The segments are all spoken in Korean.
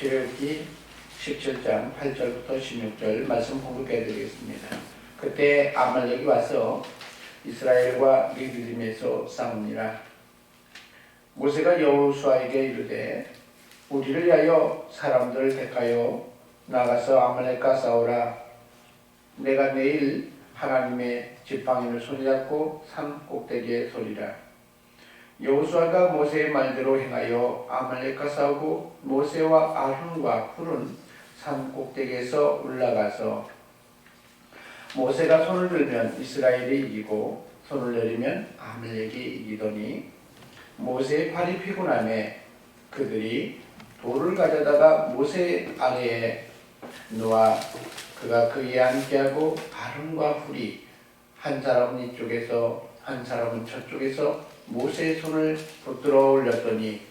출애굽기 17장 8절부터 16절 말씀 공독해 드리겠습니다. 그때 아말렉이 와서 이스라엘과 미드림에서 싸우니라. 모세가 여호수아에게 이르되 우리를 위하여 사람들을 택하여 나가서 아말렉과 싸우라. 내가 내일 하나님의 지팡이를 손잡고 산 꼭대기에 서리라. 여호수아가 모세의 말대로 행하여 아말렉과 싸우고 모세와 아론과 훌은 산 꼭대기에서 올라가서 모세가 손을 들면 이스라엘이 이기고 손을 내리면 아말렉이 이기더니 모세의 팔이 피곤하매 그들이 돌을 가져다가 모세 아래에 놓아 그가 그 위에 앉게하고 아론과 훌이 한 사람은 이쪽에서 한 사람은 저쪽에서 모세의 손을 붙들어 올렸더니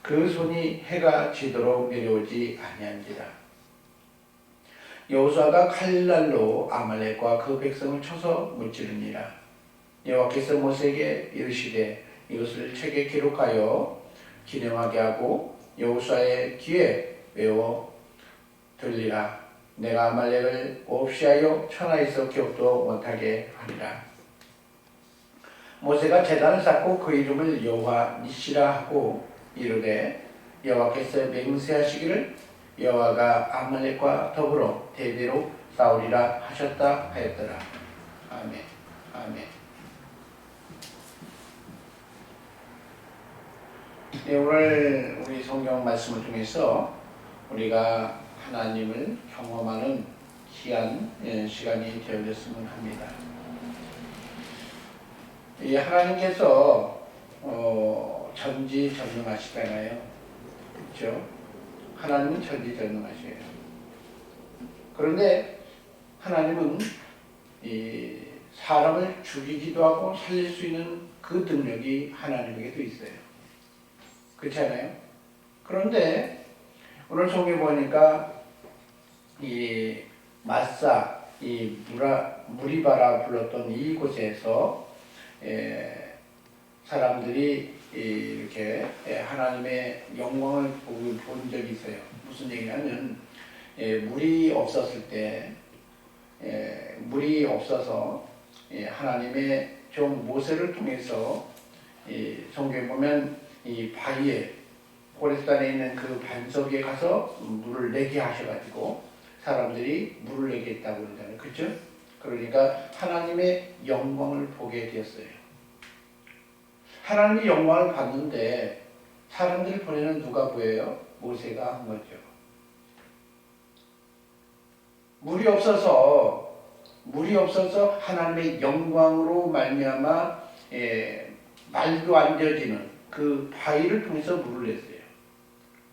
그 손이 해가 지도록 내려오지 아니한지라. 여호수아가 칼날로 아말렉과 그 백성을 쳐서 무찌르니라. 여호와께서 모세에게 이르시되 이것을 책에 기록하여 기념하게 하고 여호수아의 귀에 외워 들리라. 내가 아말렉을 없이 하여 천하에서 기억도 못하게 하리라. 모세가 제단을 쌓고 그 이름을 여호와 니시라 하고 이르되 여호와께서 맹세하시기를 여호와가 아말렉과 더불어 대대로 싸우리라 하셨다 하였더라. 아멘. 아멘. 네, 오늘 우리 성경 말씀을 통해서 우리가 하나님을 경험하는 귀한 시간이 되어졌으면 합니다. 이 하나님께서 전지전능하시잖아요. 그렇죠? 하나님은 전지전능하셔요. 그런데 하나님은 이 사람을 죽이기도 하고 살릴 수 있는 그 능력이 하나님에게도 있어요. 그렇지 않아요? 그런데 오늘 성경에 보니까 이 마사, 이 무리바라 불렀던 이곳에서 사람들이 이렇게 하나님의 영광을 본 적이 있어요. 무슨 얘기냐면 물이 없었을 때 물이 없어서 하나님의 종 모세를 통해서 성경에 보면 이 바위에 호렙산에 있는 그 반석에 가서 물을 내게 하셔가지고 사람들이 물을 내게 했다고 그러잖아요. 그렇죠? 그러니까 하나님의 영광을 보게 되었어요. 하나님의 영광을 봤는데 사람들이 보내는 누가 보여요? 모세가 한 거죠. 물이 없어서 하나님의 영광으로 말미암아 말도 안 되어지는 그 바위를 통해서 물을 냈어요.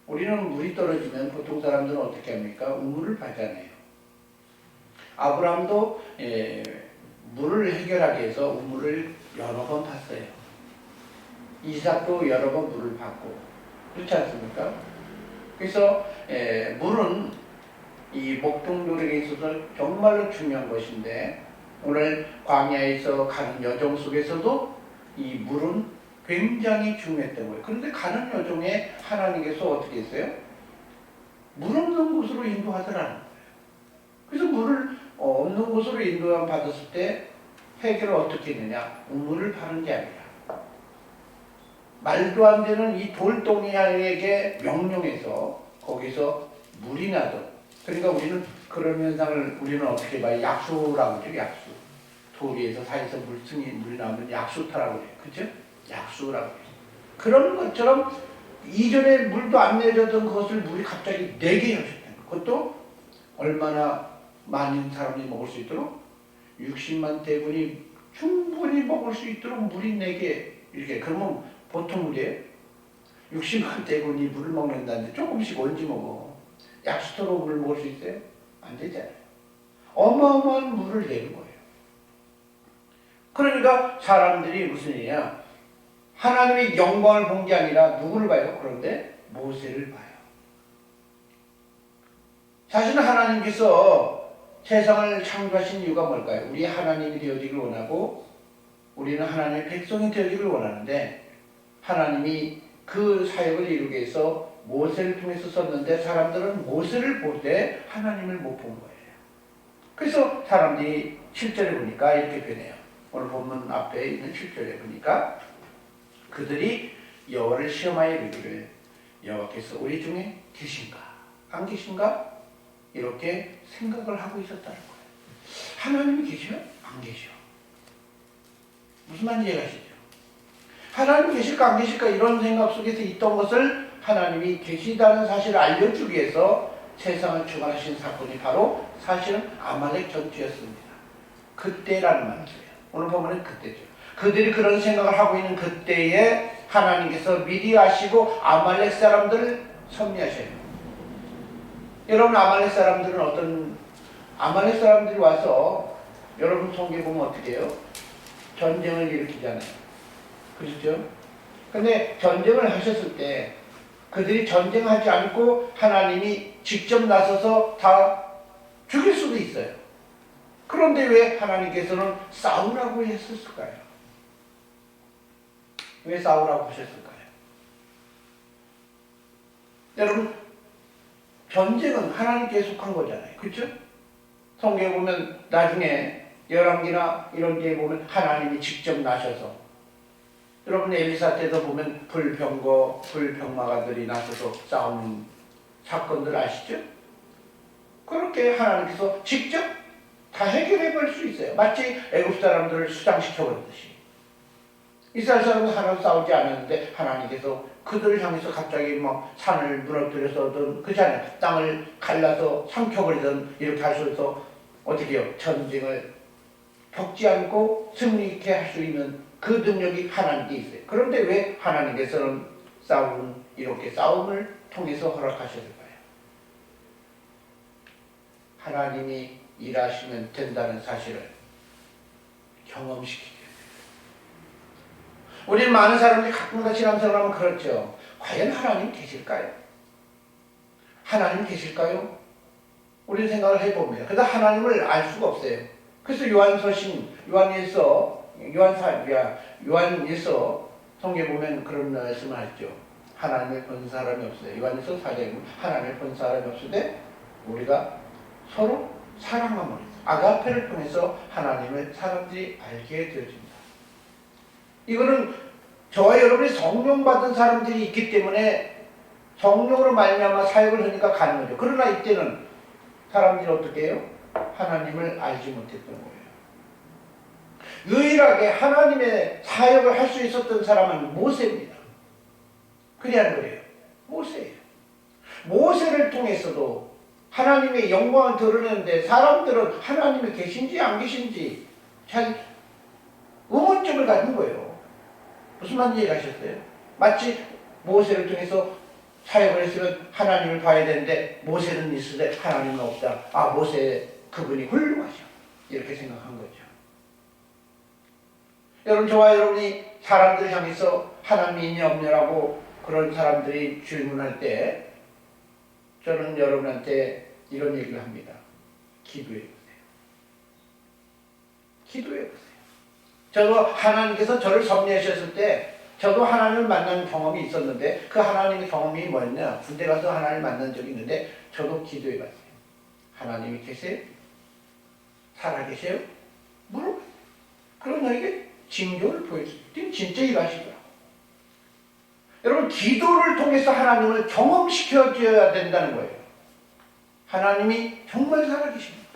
우리는 물이 떨어지면 보통 사람들은 어떻게 합니까? 우물을 파잖아요. 아브라함도 물을 해결하기 위해서 우물을 여러 번 팠어요. 이삭도 여러 번 물을 팠고 그렇지 않습니까? 그래서 물은 이 목동노력에 있어서 정말로 중요한 것인데 오늘 광야에서 가는 여정 속에서도 이 물은 굉장히 중요했던 거예요. 그런데 가는 여정에 하나님께서 어떻게 했어요? 물 없는 곳으로 인도하더라는 거예요. 그래서 물을 없는 곳으로 인도함 받았을 때 해결을 어떻게 했느냐? 우물을 파는 게 아니라 말도 안 되는 이 돌덩이에게 명령해서 거기서 물이 나도록. 그러니까 우리는 그런 현상을 우리는 어떻게 봐요? 약수라고 그러죠. 약수. 돌 위에서 사이에서 물이 나오면 약수타라고 해요. 그렇죠? 약수라고 해요. 그런 것처럼 이전에 물도 안 내려던 것을 물이 갑자기 내게 하셨다는 거예요. 그것도 얼마나 많은 사람이 먹을 수 있도록 60만 대군이 충분히 먹을 수 있도록 물이 내게 이렇게. 그러면 보통 물이에요. 60만 대군이 물을 먹는다는데 조금씩 언제 먹어? 약수터로 물을 먹을 수 있어요? 안 되잖아요. 어마어마한 물을 내는 거예요. 그러니까 사람들이 무슨 일이냐? 하나님의 영광을 본 게 아니라 누구를 봐요? 그런데 모세를 봐요. 사실은 하나님께서 세상을 창조하신 이유가 뭘까요? 우리 하나님이 되어지기를 원하고 우리는 하나님의 백성이 되어지기를 원하는데 하나님이 그 사역을 이루기 위해서 모세를 통해서 썼는데 사람들은 모세를 볼 때 하나님을 못 본 거예요. 그래서 사람들이 7절에 보니까 이렇게 변해요. 오늘 본문 앞에 있는 7절에 보니까 그들이 여호와를 시험하여 이르기를 여호와께서 우리 중에 계신가 안 계신가 이렇게 생각을 하고 있었다는 거예요. 하나님이 계셔요? 안 계셔. 무슨 말인지 이해가시죠? 하나님 계실까 안 계실까 이런 생각 속에서 있던 것을 하나님이 계시다는 사실을 알려주기 위해서 세상을 주관하신 사건이 바로 사실은 아말렉 전투였습니다. 그때라는 말이에요. 오늘 보면 그때죠. 그들이 그런 생각을 하고 있는 그때에 하나님께서 미리 아시고 아말렉 사람들을 섭리하셔요. 여러분 아말렉 사람들은 아말렉 사람들이 와서 여러분 성경에 보면 어떻게 해요? 전쟁을 일으키잖아요. 그렇죠? 근데 전쟁을 하셨을 때 그들이 전쟁하지 않고 하나님이 직접 나서서 다 죽일 수도 있어요. 그런데 왜 하나님께서는 싸우라고 했었을까요? 왜 싸우라고 하셨을까요? 여러분 전쟁은 하나님께 속한 거잖아요. 그렇죠? 성경에 보면 나중에 열왕기나 이런 데에 보면 하나님이 직접 나셔서 여러분 엘리사 때도 보면 불병마가들이 나서서 싸우는 사건들 아시죠? 그렇게 하나님께서 직접 다 해결해 볼 수 있어요. 마치 애굽 사람들을 수장시켜 버리듯이. 이스라엘 사람은 하나도 싸우지 않았는데 하나님께서 그들을 향해서 갑자기 뭐 산을 무너뜨려서든 그렇잖아요. 땅을 갈라서 삼켜버리든 이렇게 하셔서 어떻게 해요? 전쟁을 겪지 않고 승리 있게 할 수 있는 그 능력이 하나님께 있어요. 그런데 왜 하나님께서는 이렇게 싸움을 통해서 허락하셨을까요? 하나님이 일하시면 된다는 사실을 경험시키게 돼요. 우리는 많은 사람들이 가끔가다 신앙생활하면 그렇죠. 과연 하나님 계실까요? 하나님 계실까요? 우리는 생각을 해봅니다. 그래서 하나님을 알 수가 없어요. 그래서 요한일서 성경에 보면 그런 말씀을 하죠. 하나님을 본 사람이 없어요. 요한일서 4장에 보면 하나님을 본 사람이 없으되 우리가 서로 사랑함으로 아가페를 통해서 하나님을 사람들이 알게 되어집니다. 이거는 저와 여러분이 성령 받은 사람들이 있기 때문에 성령으로 말미암아 사역을 하니까 가능하죠. 그러나 이때는 사람들이 어떻게 해요? 하나님을 알지 못했던 거예요. 유일하게 하나님의 사역을 할 수 있었던 사람은 모세입니다. 그래야 거예요. 모세예요. 모세를 통해서도 하나님의 영광을 드러내는데 사람들은 하나님이 계신지 안 계신지 잘 의문점을 갖는 거예요. 무슨 말인지 이해하셨어요? 마치 모세를 통해서 사역을 했으면 하나님을 봐야 되는데 모세는 있으되 하나님은 없다. 아, 모세 그분이 훌륭하셔. 이렇게 생각한 거죠. 여러분, 저와 여러분이 사람들을 향해서 하나님이 있냐 없냐라고 그런 사람들이 질문할 때 저는 여러분한테 이런 얘기를 합니다. 기도해 보세요. 기도해 보세요. 저도 하나님께서 저를 섭리하셨을 때 저도 하나님을 만난 경험이 있었는데 그 하나님의 경험이 뭐였냐? 군대 가서 하나님을 만난 적이 있는데 저도 기도해 봤어요. 하나님이 계세요? 살아계세요? 물어봐요. 그럼 나에게 징조를 보여줄 때 진짜 일하시더라고요. 여러분, 기도를 통해서 하나님을 경험시켜줘야 된다는 거예요. 하나님이 정말 살아계십니다.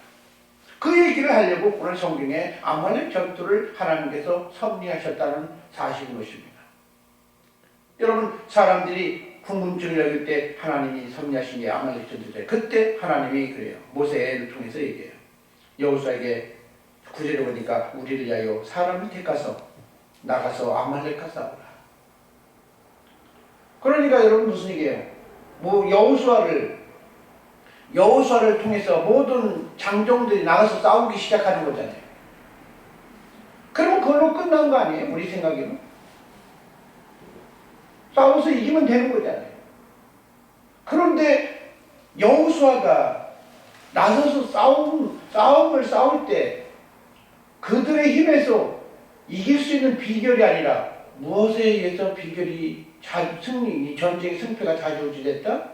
그 얘기를 하려고 오늘 성경에 아말렉 전투를 하나님께서 섭리하셨다는 사실인 것입니다. 여러분, 사람들이 궁금증을 여길 때 하나님이 섭리하신 게 아말렉 전투죠. 그때 하나님이 그래요. 모세를 통해서 얘기해요. 여호수아에게 9절에 보니까 우리를 위하여 사람을 택하서 나가서 아말렉과 싸우라. 그러니까 여러분 무슨 얘기예요? 여호수아를 통해서 모든 장정들이 나가서 싸우기 시작하는 거잖아요. 그러면 그걸로 끝난 거 아니에요? 우리 생각에는. 싸워서 이기면 되는 거잖아요. 그런데 여호수아가 나서서 싸움을 싸울 때 그들의 힘에서 이길 수 있는 비결이 아니라 무엇에 의해서 비결이 승리, 전쟁의 승패가 좌지우지됐다?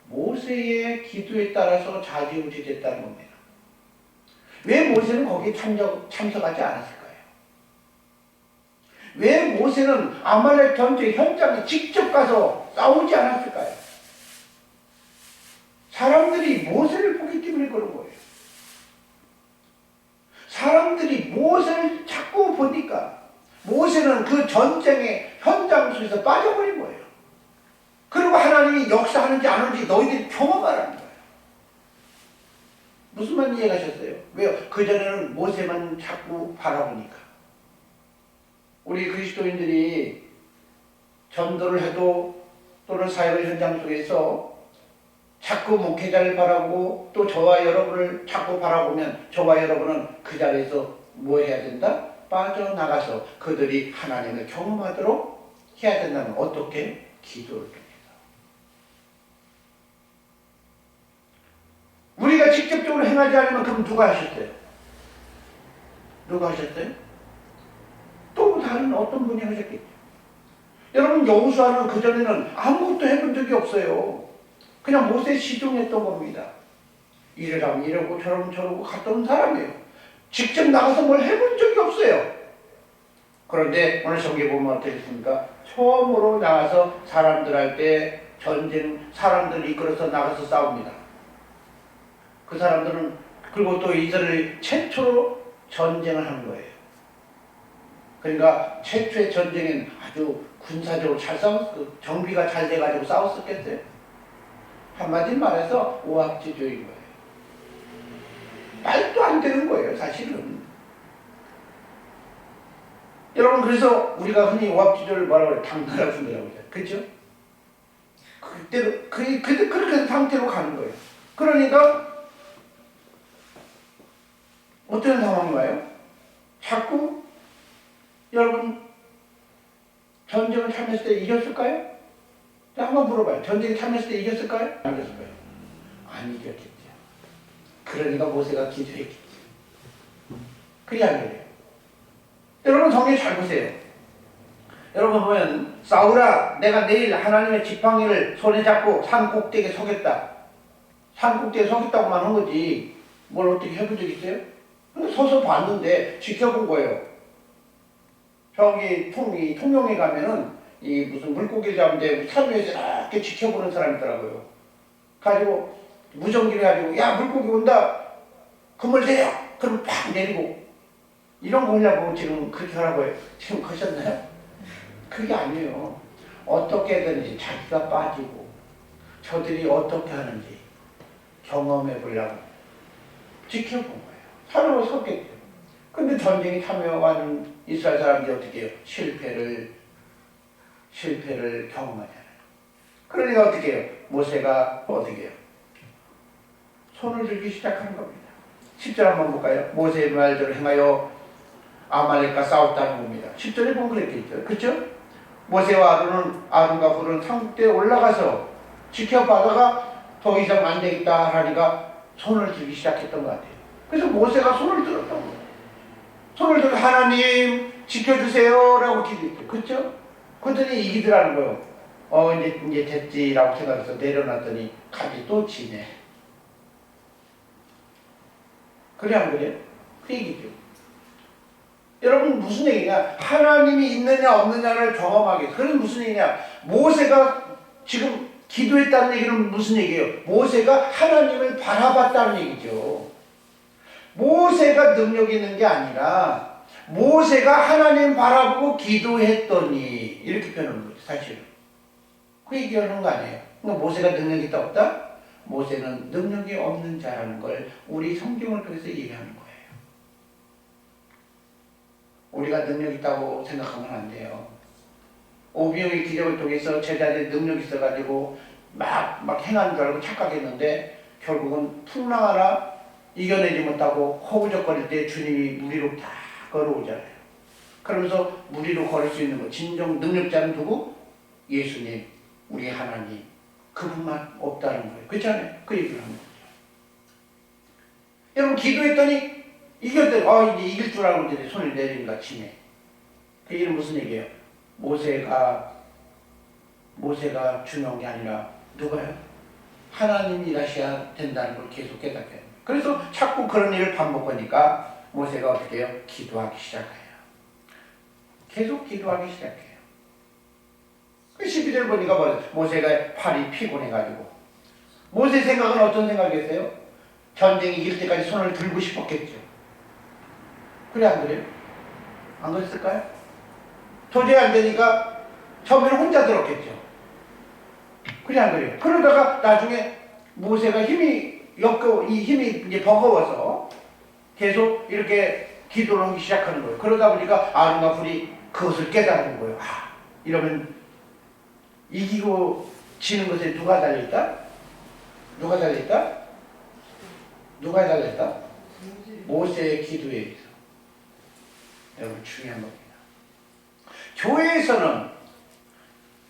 모세의 기도에 따라서 좌지우지됐다는 겁니다. 왜 모세는 거기에 참석하지 않았을까요? 왜 모세는 아말렉 전쟁 현장에 직접 가서 싸우지 않았을까요? 사람들이 모세를 보기 때문에 그런 거예요. 사람들이 모세를 자꾸 보니까 모세는 그 전쟁의 현장 속에서 빠져버린 거예요. 그리고 하나님이 역사하는지 안 하는지 너희들이 경험하라는 거예요. 무슨 말 이해가셨어요? 왜요? 그전에는 모세만 자꾸 바라보니까. 우리 그리스도인들이 전도를 해도 또는 사역의 현장 속에서 자꾸 목회자를 바라보고 또 저와 여러분을 자꾸 바라보면 저와 여러분은 그 자리에서 뭐 해야 된다? 빠져나가서 그들이 하나님을 경험하도록 해야 된다면 어떻게? 기도를 통해서. 우리가 직접적으로 행하지 않으면 그럼 누가 하셨어요? 누가 하셨어요? 또 다른 어떤 분이 하셨겠죠. 여러분 여호수아는 그전에는 아무것도 해본 적이 없어요. 그냥 모세에 시종했던 겁니다. 이러라면 이러고 저러면 저러고 갔던 사람이에요. 직접 나가서 뭘 해본 적이 없어요. 그런데 오늘 성경에 보면 어떻겠습니까? 처음으로 나가서 사람들한테 전쟁, 사람들을 이끌어서 나가서 싸웁니다. 그 사람들은 그리고 또 이들을 최초로 전쟁을 하는 거예요. 그러니까 최초의 전쟁은 아주 군사적으로 잘 싸웠어요. 정비가 잘 돼가지고 싸웠었겠어요. 한마디 말해서 오합지졸인 거예요. 말도 안 되는 거예요, 사실은. 여러분, 그래서 우리가 흔히 오합지졸을 뭐라고 해요? 당나라 군대라고 해요. 그죠? 그때로, 그렇게 상태로 가는 거예요. 그러니까, 어떤 상황이 와요? 자꾸, 여러분, 전쟁을 참여했을 때 이겼을까요? 한번 물어봐요. 전쟁에 참여했을 때 이겼을까요? 안 이겼을까요? 안 이겼겠죠. 그러니까 모세가 기도했겠죠. 그게 아니에요. 여러분 성경 잘 보세요. 여러분 보면 사울아 내가 내일 하나님의 지팡이를 손에 잡고 산 꼭대기에 서겠다. 산 꼭대기에 서겠다고만 한 거지 뭘 어떻게 해본 적 있어요? 서서 봤는데 지켜본 거예요. 저기 통영에 가면은 이 무슨 물고기를 잡는데 산 위에서 이렇게 지켜보는 사람이 있더라고요. 가지고 무전기를 가지고 야 물고기 온다. 그물 내려. 그럼 팍 내리고 이런 거 하려고 지금 그렇게 하라고 지금 하셨나요? 그게 아니에요. 어떻게든지 자기가 빠지고 저들이 어떻게 하는지 경험해 보려고 지켜본 거예요. 산으로 섰겠죠. 근데 전쟁에 참여하는 이스라엘 사람들이 어떻게 해요? 실패를 경험하잖아요. 그러니까 어떻게 해요? 모세가 어떻게 해요? 손을 들기 시작하는 겁니다. 10절 한번 볼까요? 모세의 말대로 행하여 아말렉과 싸웠다는 겁니다. 10절에 보면 그랬겠죠. 그렇죠? 모세와 아론과 훌은 산꼭대에 올라가서 지켜봐다가 더 이상 안 되겠다 하니까 손을 들기 시작했던 것 같아요. 그래서 모세가 손을 들었던 거예요. 손을 들고 하나님 지켜주세요 라고 기도했죠. 그렇죠? 그랬더니 이기더라는 거예요. 이제 됐지라고 생각해서 내려놨더니 갑자기 또 지네. 그래 안 그래요? 그 얘기죠. 여러분 무슨 얘기냐? 하나님이 있느냐 없느냐를 경험하게. 그건 무슨 얘기냐? 모세가 지금 기도했다는 얘기는 무슨 얘기예요? 모세가 하나님을 바라봤다는 얘기죠. 모세가 능력 있는 게 아니라 모세가 하나님 바라보고 기도했더니 이렇게 표현하는 거죠. 사실은. 그 얘기하는 거 아니에요. 그러니까 모세가 능력이 있다 없다? 모세는 능력이 없는 자라는 걸 우리 성경을 통해서 얘기하는 거예요. 우리가 능력 있다고 생각하면 안 돼요. 오병의 기적을 통해서 제자들이 능력이 있어가지고 막 행하는 줄 알고 착각했는데 결국은 풍랑 하나 이겨내지 못하고 허우적거릴 때 주님이 물 위로 다 걸어오잖아요. 그러면서 물 위로 걸을 수 있는 거 진정 능력자는 누구? 예수님, 우리 하나님. 그분만 없다는 거예요. 그렇잖아요? 그 얘기를 하는 거죠. 여러분 기도했더니 이겼더니 이제 이길 줄 알고 이제 손을 내리니까 치네. 그 얘기는 무슨 얘기예요? 모세가 중요한 게 아니라 누가요? 하나님이 일하셔야 된다는 걸 계속 깨닫게 됩니다. 그래서 자꾸 그런 일을 반복하니까 모세가 어떻게 해요? 기도하기 시작해요. 계속 기도하기 시작해요. 12절 보니까 뭐예요? 모세가 팔이 피곤해가지고. 모세 생각은 어떤 생각이었어요? 전쟁이 이길 때까지 손을 들고 싶었겠죠. 그래 안 그래요? 안 그랬을까요? 도저히 안 되니까 처음에는 혼자 들었겠죠. 그래 안 그래요? 그러다가 나중에 모세가 이 힘이 이제 버거워서 계속 이렇게 기도를 하기 시작하는 거예요. 그러다 보니까 아론과 훌이 그것을 깨달은 거예요. 이러면 이기고 지는 것에 누가 달려있다? 누가 달려있다? 누가 달려있다? 모세의 기도에 있어. 여러분 중요한 겁니다.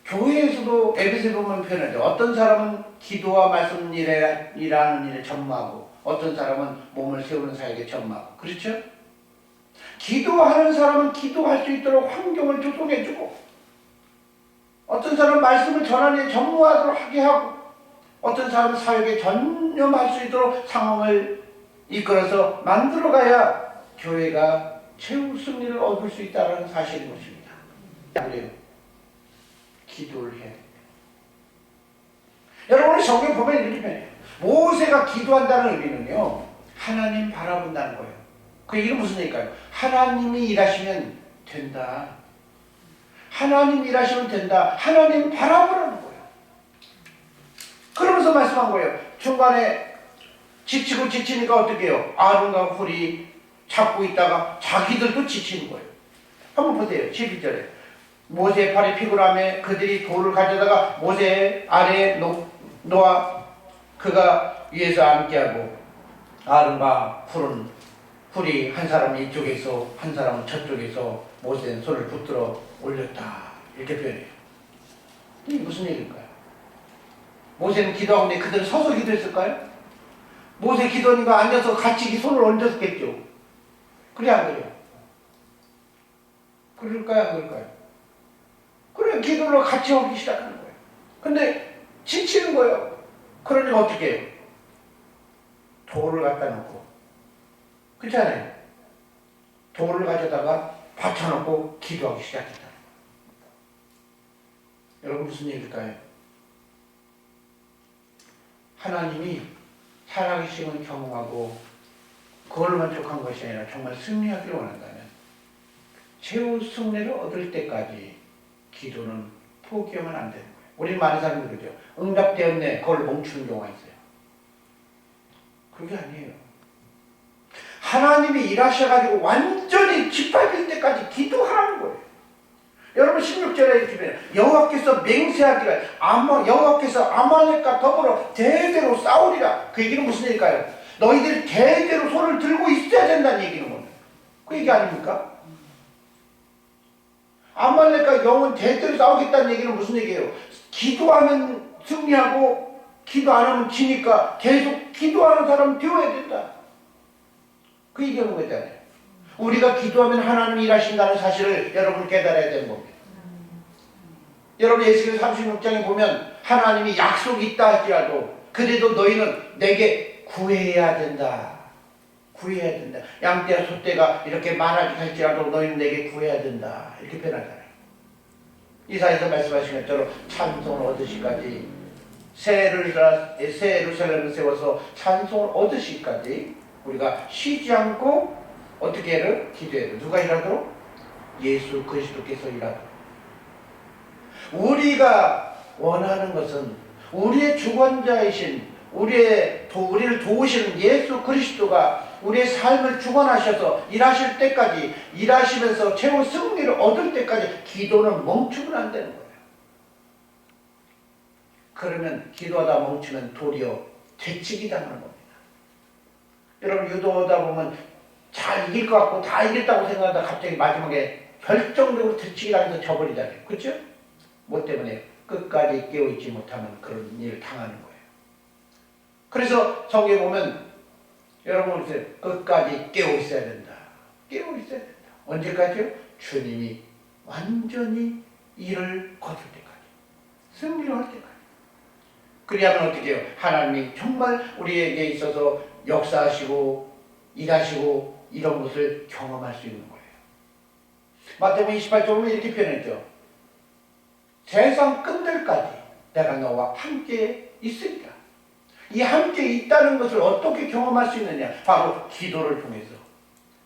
교회에서도 에베소에 보면 표현하죠. 어떤 사람은 기도와 말씀 일하는 일에 전무하고 어떤 사람은 몸을 세우는 사역에 전무하고 그렇죠? 기도하는 사람은 기도할 수 있도록 환경을 조성해주고 어떤 사람은 말씀을 전하는 일에 전무하도록 하게 하고 어떤 사람은 사역에 전념할 수 있도록 상황을 이끌어서 만들어가야 교회가 최후 승리를 얻을 수 있다는 사실인 것입니다. 그래요. 기도를 해야 됩니다. 여러분 성경 보면 이렇게 표현해요. 모세가 기도한다는 의미는요. 하나님 바라본다는 거예요. 그 얘기는 무슨 얘기일까요? 하나님이 일하시면 된다. 하나님 일하시면 된다. 하나님 바라보라는 거예요. 그러면서 말씀한 거예요. 중간에 지치니까 어떻게 해요? 아론과 훌이 잡고 있다가 자기들도 지치는 거예요. 한번 보세요. 12절에 모세의 팔이 피곤함에 그들이 돌을 가져다가 모세 아래에 놓아 그가 위에서 앉게하고 아론과 훌이 한 사람은 이쪽에서 한 사람은 저쪽에서 모세는 손을 붙들어 올렸다. 이렇게 표현해요. 이게 무슨 얘기일까요? 모세는 기도하는데 그들은 서서 기도했을까요? 모세 기도하니까 앉아서 같이 손을 얹었겠죠. 그래 안 그래요? 그럴까요 안 그럴까요? 그래 기도를 같이 하기 시작하는 거예요. 근데 지치는 거예요. 그러니까 어떻게 해요? 돌을 갖다 놓고 그렇잖아요. 돌을 가져다가 받쳐놓고 기도하기 시작했다. 여러분 무슨 얘기일까요? 하나님이 살아계심을 경험하고 그걸로 만족한 것이 아니라 정말 승리하기를 원한다면 최후 승리를 얻을 때까지 기도는 포기하면 안 되는 거예요. 우리 많은 사람들이 그러죠. 응답되었네. 그걸 멈추는 경우가 있어요. 그게 아니에요. 하나님이 일하셔가지고 완전히 짓밟힐 때까지 기도하는 거예요. 여러분 16절에 이렇게 보면 여호와께서 맹세하기를 여호와께서 아말렉과 더불어 대대로 싸우리라. 그 얘기는 무슨 얘기일까요? 너희들이 대대로 손을 들고 있어야 된다는 얘기는 뭐예요? 그 얘기 아닙니까? 아말렉과 영은 대대로 싸우겠다는 얘기는 무슨 얘기예요? 기도하면 승리하고 기도 안 하면 지니까 계속 기도하는 사람 되어야 된다. 그 얘기하는 거잖아요. 우리가 기도하면 하나님이 일하신다는 사실을 여러분 깨달아야 되는 겁니다. 여러분 예수께서 36장에 보면 하나님이 약속이 있다 할지라도 그래도 너희는 내게 구해야 된다. 구해야 된다. 양떼와 소떼가 이렇게 많아지게 할지라도 너희는 내게 구해야 된다. 이렇게 표현하잖아요. 이사야에서 말씀하신 것처럼 찬송을 얻으시까지 새 예루살렘을 세워서 찬송을 얻으시까지 우리가 쉬지 않고 어떻게 해야 기도해야 돼. 누가 일하도록? 예수 그리스도께서 일하도록. 우리가 원하는 것은 우리의 주관자이신 우리를 도우시는 예수 그리스도가 우리의 삶을 주관하셔서 일하실 때까지 일하시면서 최후 승리를 얻을 때까지 기도는 멈추면 안 되는 거예요. 그러면 기도하다 멈추면 도리어 되치기 당하는 겁니다. 여러분 유도하다 보면 잘 이길 것 같고 다 이겼다고 생각하다 갑자기 마지막에 결정적으로 되치기 당해서 져버리잖아요. 그렇죠? 뭐 때문에? 끝까지 깨어있지 못하면 그런 일을 당하는 거예요. 그래서 성경에 보면 여러분 끝까지 깨어있어야 된다. 깨어있어야 된다. 언제까지요? 주님이 완전히 일을 거둘 때까지, 승리를 할 때까지. 그리하면 어떻게 해요? 하나님이 정말 우리에게 있어서 역사하시고 일하시고 이런 것을 경험할 수 있는 거예요. 마태복음 28절은 이렇게 표현했죠. 세상 끝날까지 내가 너와 함께 있으리라. 이 함께 있다는 것을 어떻게 경험할 수 있느냐? 바로 기도를 통해서,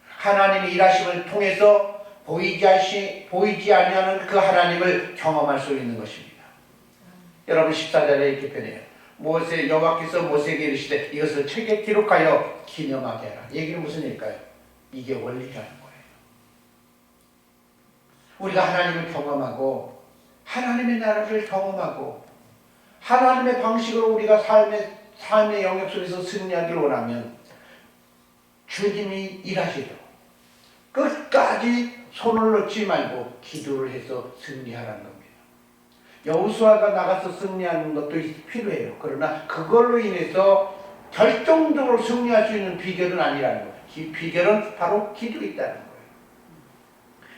하나님의 일하심을 통해서 보이지 아니하는 그 하나님을 경험할 수 있는 것입니다. 여러분 14절에 이렇게 표현해요. 여호와께서 모세에게 이르시되 이것을 책에 기록하여 기념하게 하라. 얘기는 무슨 일일까요? 이게 원리라는 거예요. 우리가 하나님을 경험하고 하나님의 나라를 경험하고 하나님의 방식으로 우리가 삶의 영역 속에서 승리하기를 원하면 주님이 일하시도록 끝까지 손을 놓지 말고 기도를 해서 승리하라는 겁니다. 여호수아가 나가서 승리하는 것도 필요해요. 그러나 그걸로 인해서 결정적으로 승리할 수 있는 비결은 아니라는 거예요. 비결은 바로 기도에 있다는 거예요.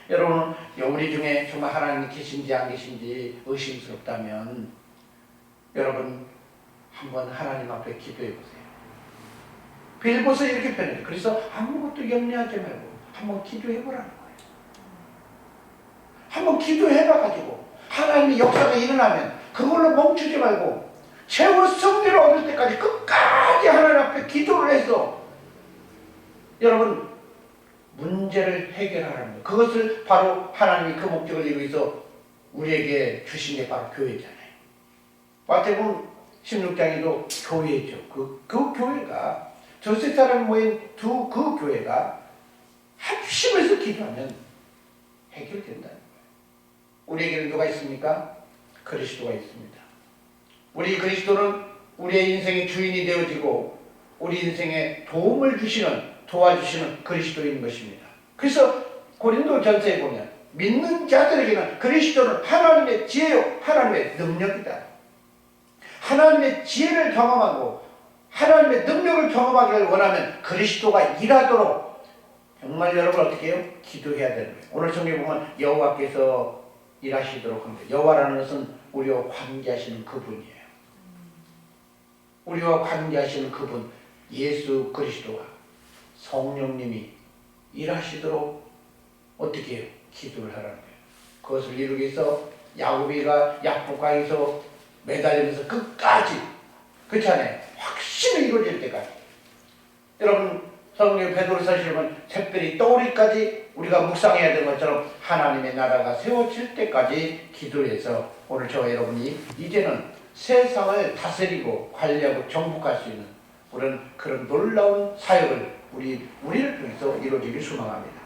여러분, 우리 중에 정말 하나님이 계신지 안 계신지 의심스럽다면 여러분 한번 하나님 앞에 기도해 보세요. 빌보서 이렇게 표현해요. 그래서 아무것도 염려하지 말고 한번 기도해 보라는 거예요. 한번 기도해 봐가지고 하나님의 역사가 일어나면 그걸로 멈추지 말고 최후 승리를 얻을 때까지 끝까지 하나님 앞에 기도를 해서 여러분 문제를 해결하라는 거예요. 그것을 바로 하나님이 그 목적을 이루기 위해서 우리에게 주신 게 바로 교회잖아요. 마태복음 16장에도 교회죠. 그 교회가 두세 사람 모인 그 교회가 합심해서 기도하면 해결된다는 거예요. 우리에게는 누가 있습니까? 그리스도가 있습니다. 우리 그리스도는 우리의 인생의 주인이 되어지고 우리 인생에 도움을 도와주시는 그리스도인 것입니다. 그래서 고린도전서에 보면 믿는 자들에게는 그리스도는 하나님의 지혜요 하나님의 능력이다. 하나님의 지혜를 경험하고 하나님의 능력을 경험하기를 원하면 그리스도가 일하도록 정말 여러분 어떻게 해요? 기도해야 되는 거예요. 오늘 성경에 보면 여호와께서 일하시도록 합니다. 여호와라는 것은 우리와 관계하시는 그분이에요. 우리와 관계하시는 그분 예수 그리스도가 성령님이 일하시도록 어떻게 해요? 기도를 하라는 거예요. 그것을 이루기 위해서 야고보가 약복강에서 매달리면서 끝까지 그렇잖아요. 확신이 이루어질 때까지. 여러분 성령 베드로서에 보면 샛별이 떠오르기까지 우리가 묵상해야 되는 것처럼 하나님의 나라가 세워질 때까지 기도해서 오늘 저와 여러분이 이제는 세상을 다스리고 관리하고 정복할 수 있는 그런 놀라운 사역을 우리를 통해서 이루어지길 소망합니다.